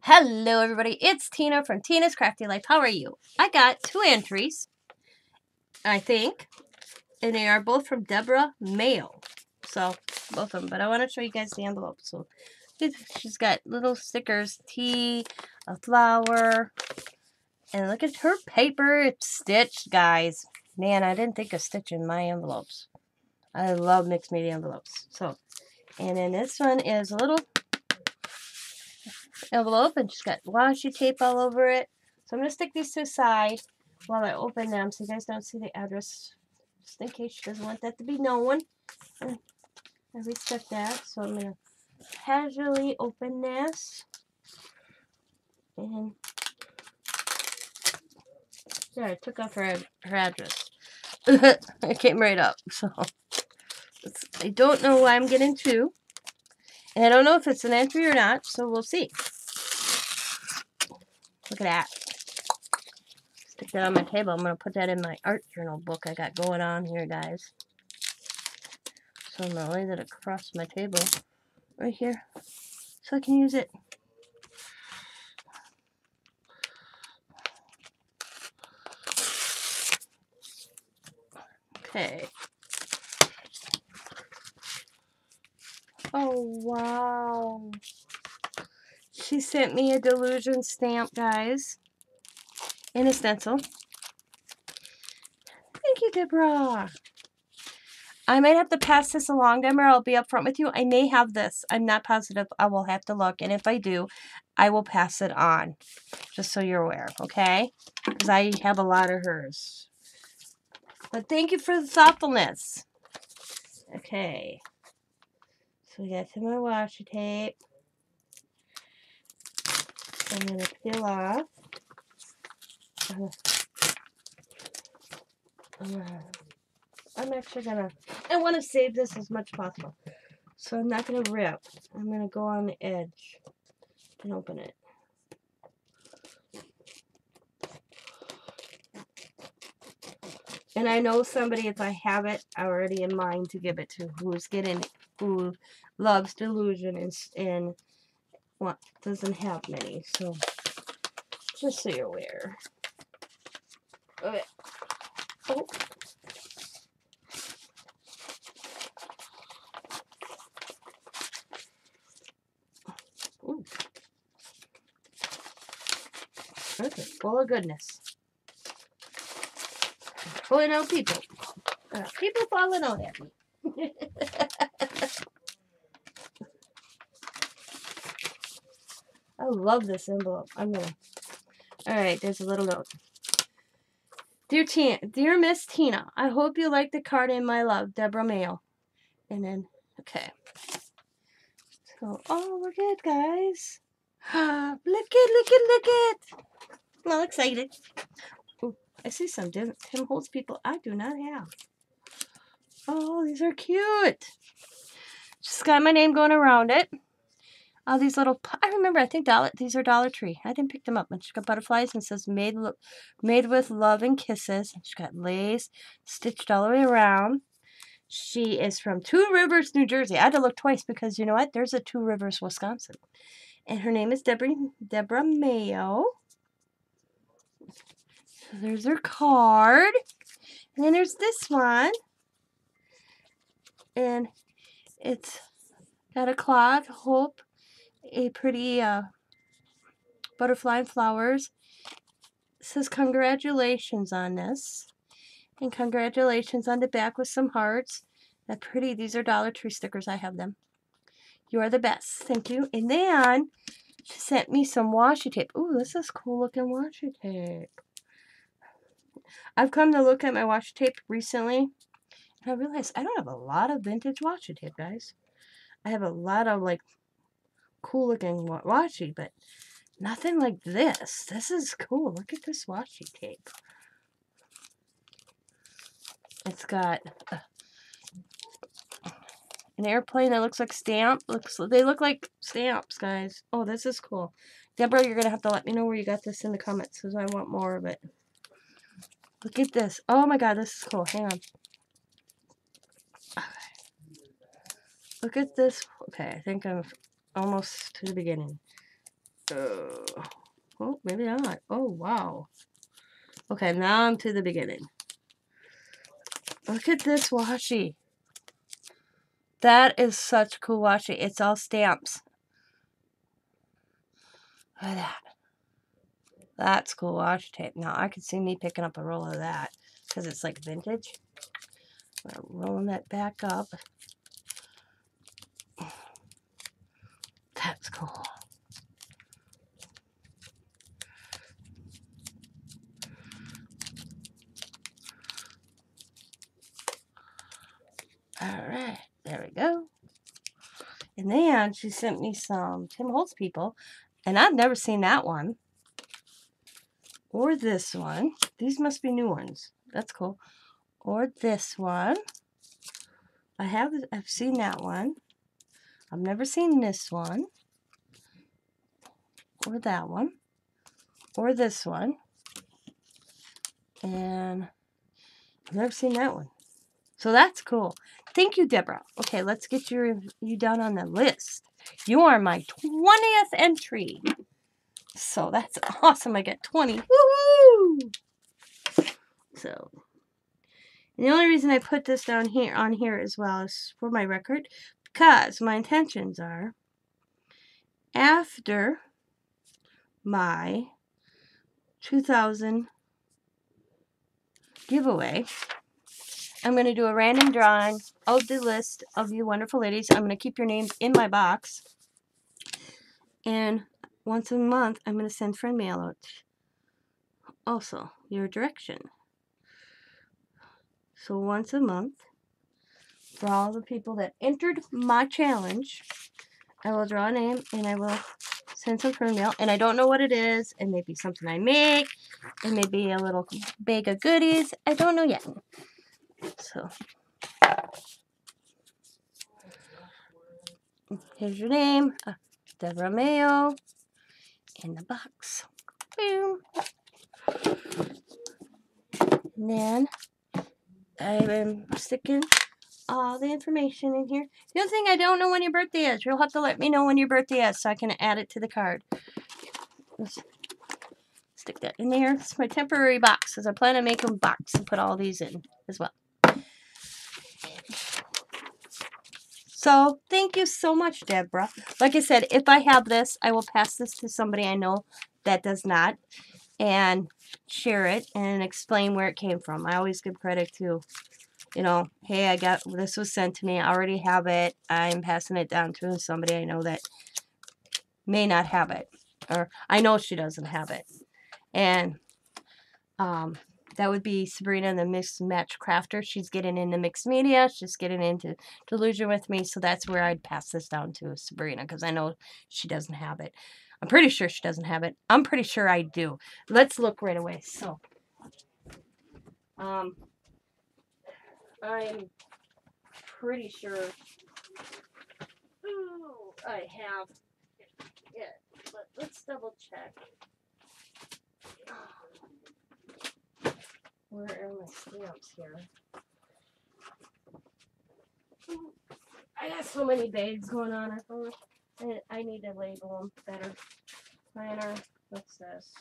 Hello everybody, it's Tina from Tina's Crafty Life. How are you? I got 2 entries, I think, and they are both from Deborah Mayo. So, both of them, but I want to show you guys the envelope. So, she's got little stickers, tea, a flower, and look at her paper. It's stitched, guys. Man, I didn't think of stitching my envelopes. I love mixed media envelopes. So, and then this one is a little envelope, and she's got washi tape all over it. So I'm going to stick these to the side while I open them so you guys don't see the address, just in case she doesn't want that to be known. I reset that, so I'm going to casually open this. And there, I took off her address. It came right up, so I don't know why I'm getting 2. And I don't know if it's an entry or not, so we'll see. Look at that. Stick that on my table. I'm going to put that in my art journal book I got going on here, guys. So I'm going to lay that across my table right here so I can use it. Okay. Oh, wow. She sent me a Delusion stamp, guys, in a stencil. Thank you, Deborah. I might have to pass this along, Deborah. I'll be upfront with you. I may have this. I'm not positive. I will have to look. And if I do, I will pass it on. Just so you're aware, okay? Because I have a lot of hers. But thank you for the thoughtfulness. Okay. So we got some more washi tape. I'm going to peel off. I'm actually going to, I want to save this as much as possible. So I'm not going to rip. I'm going to go on the edge and open it. And I know somebody, if I have it already in mind to give it to, who loves Delusion and doesn't have many. So, just so you're aware. Okay. Oh. Ooh. Okay, full of goodness. Pulling out people. People falling out at me. I love this envelope. Alright, there's a little note. Dear Miss Tina, I hope you like the card in my love, Deborah Mayo. And then, okay. So, oh, look at it, guys. Look it. I'm all excited. Ooh, I see some Tim Holtz people I do not have. Oh, these are cute. Just got my name going around it. All these little, I remember, I think these are Dollar Tree. I didn't pick them up. And she's got butterflies and it says made with love and kisses. She's got lace stitched all the way around. She is from Two Rivers, New Jersey. I had to look twice because you know what? There's a Two Rivers, Wisconsin. And her name is Deborah Mayo. So there's her card. And then there's this one. And it's got a cloth, hope, a pretty butterfly and flowers. It says congratulations on this. And congratulations on the back with some hearts. They're pretty. These are Dollar Tree stickers. I have them. You are the best. Thank you. And then she sent me some washi tape. Ooh, this is cool looking washi tape. I've come to look at my washi tape recently. And I realized I don't have a lot of vintage washi tape, guys. I have a lot of like cool looking washi, but nothing like this. This is cool. Look at this washi tape. It's got an airplane that looks like stamp. They look like stamps, guys. Oh, this is cool. Deborah, you're going to have to let me know where you got this in the comments because I want more of it. Look at this. Oh my god, this is cool. Hang on. Look at this. Okay, I think I'm almost to the beginning. Oh, maybe not. Oh, wow. Okay, now I'm to the beginning. Look at this washi. That is such cool washi. It's all stamps. Look at that. That's cool washi tape. Now, I could see me picking up a roll of that because it's like vintage. Rolling that back up. That's cool. Alright, there we go. And then she sent me some Tim Holtz people, and I've never seen that one. Or this one. These must be new ones. That's cool. Or this one. I've seen that one. I've never seen this one. Or that one. Or this one. And I've never seen that one. So that's cool. Thank you, Deborah. Okay, let's get you down on the list. You are my 20th entry. So that's awesome. I get 20. Woohoo! So the only reason I put this down here on here as well is for my record, because my intentions are after my 2000 giveaway, I'm going to do a random drawing of the list of you wonderful ladies. I'm going to keep your names in my box. And once a month, I'm going to send friend mail out. Also, your direction. So once a month, for all the people that entered my challenge, I will draw a name and I will send some friend mail. And I don't know what it is. It may be something I make. It may be a little bag of goodies. I don't know yet. So here's your name, Deborah Mayo, in the box. Boom. And then I'm sticking all the information in here. The other thing, I don't know when your birthday is. You'll have to let me know when your birthday is so I can add it to the card. Let's stick that in there. It's my temporary box because I plan on making a box and put all these in as well. So, thank you so much, Deborah. Like I said, if I have this, I will pass this to somebody I know that does not and share it and explain where it came from. I always give credit to, you know, hey, this was sent to me. I already have it. I'm passing it down to somebody I know that may not have it. Or I know she doesn't have it. And that would be Sabrina, the Mixed Match Crafter. She's getting into mixed media. She's getting into Delusion with me. So that's where I'd pass this down to Sabrina because I know she doesn't have it. I'm pretty sure she doesn't have it. I'm pretty sure I do. Let's look right away. So, I'm pretty sure I have it. But let's double check. Where are my stamps here? I got so many bags going on. I need to label them better. Planner. What's this?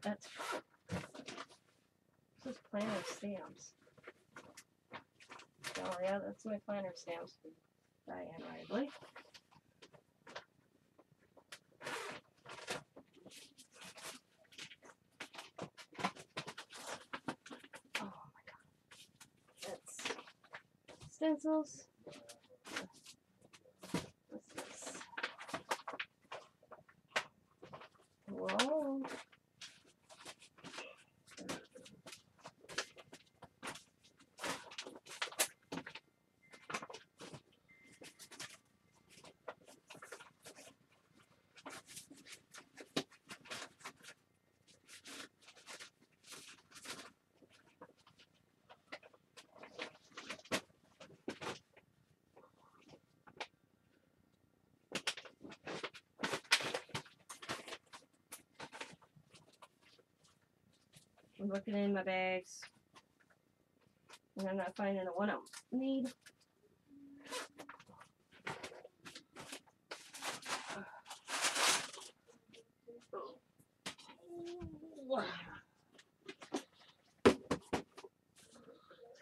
This is planner stamps. Oh yeah, that's my planner stamps. Diane Ridley. Oh my god. That's stencils. What's this? Whoa. I'm looking in my bags, and I'm not finding the one I need.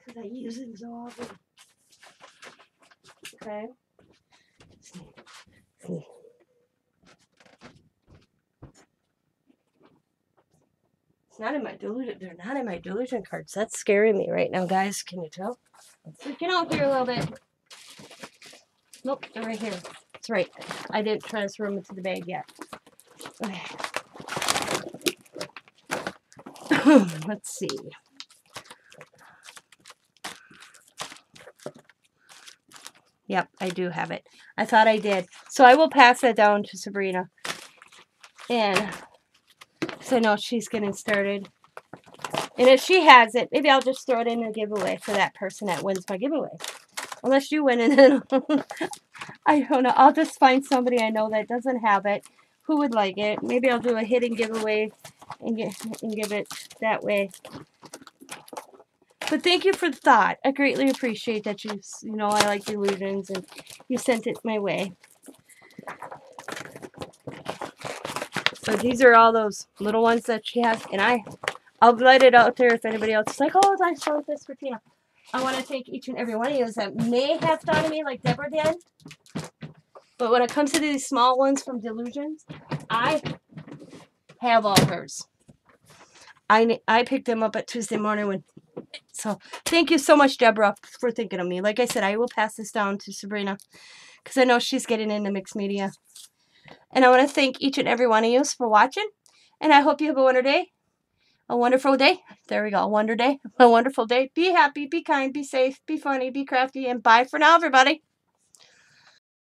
Because I use it so often. Okay. See. It's not in my delusion. They're not in my delusion cards. That's scaring me right now, guys. Can you tell? I'm freaking out here a little bit. Nope, they're right here. That's right. I didn't transfer them into the bag yet. Okay. Let's see. Yep, I do have it. I thought I did. So I will pass that down to Sabrina. And so I know she's getting started. And if she has it, maybe I'll just throw it in a giveaway for that person that wins my giveaway. Unless you win, and then I don't know. I'll just find somebody I know that doesn't have it who would like it. Maybe I'll do a hidden giveaway and give it that way. But thank you for the thought. I greatly appreciate that you know I like illusions and you sent it my way. So these are all those little ones that she has, and I'll let it out there if anybody else is like, oh, I showed this for Tina. I want to thank each and every one of you that may have thought of me like Deborah did. But when it comes to these small ones from Delusions, I have all hers. I picked them up at Tuesday morning. So thank you so much, Deborah, for thinking of me. Like I said, I will pass this down to Sabrina because I know she's getting into mixed media. And I want to thank each and every one of you for watching. And I hope you have a wonderful day. A wonderful day. There we go. A wonderful day. Be happy, be kind, be safe, be funny, be crafty, and bye for now, everybody.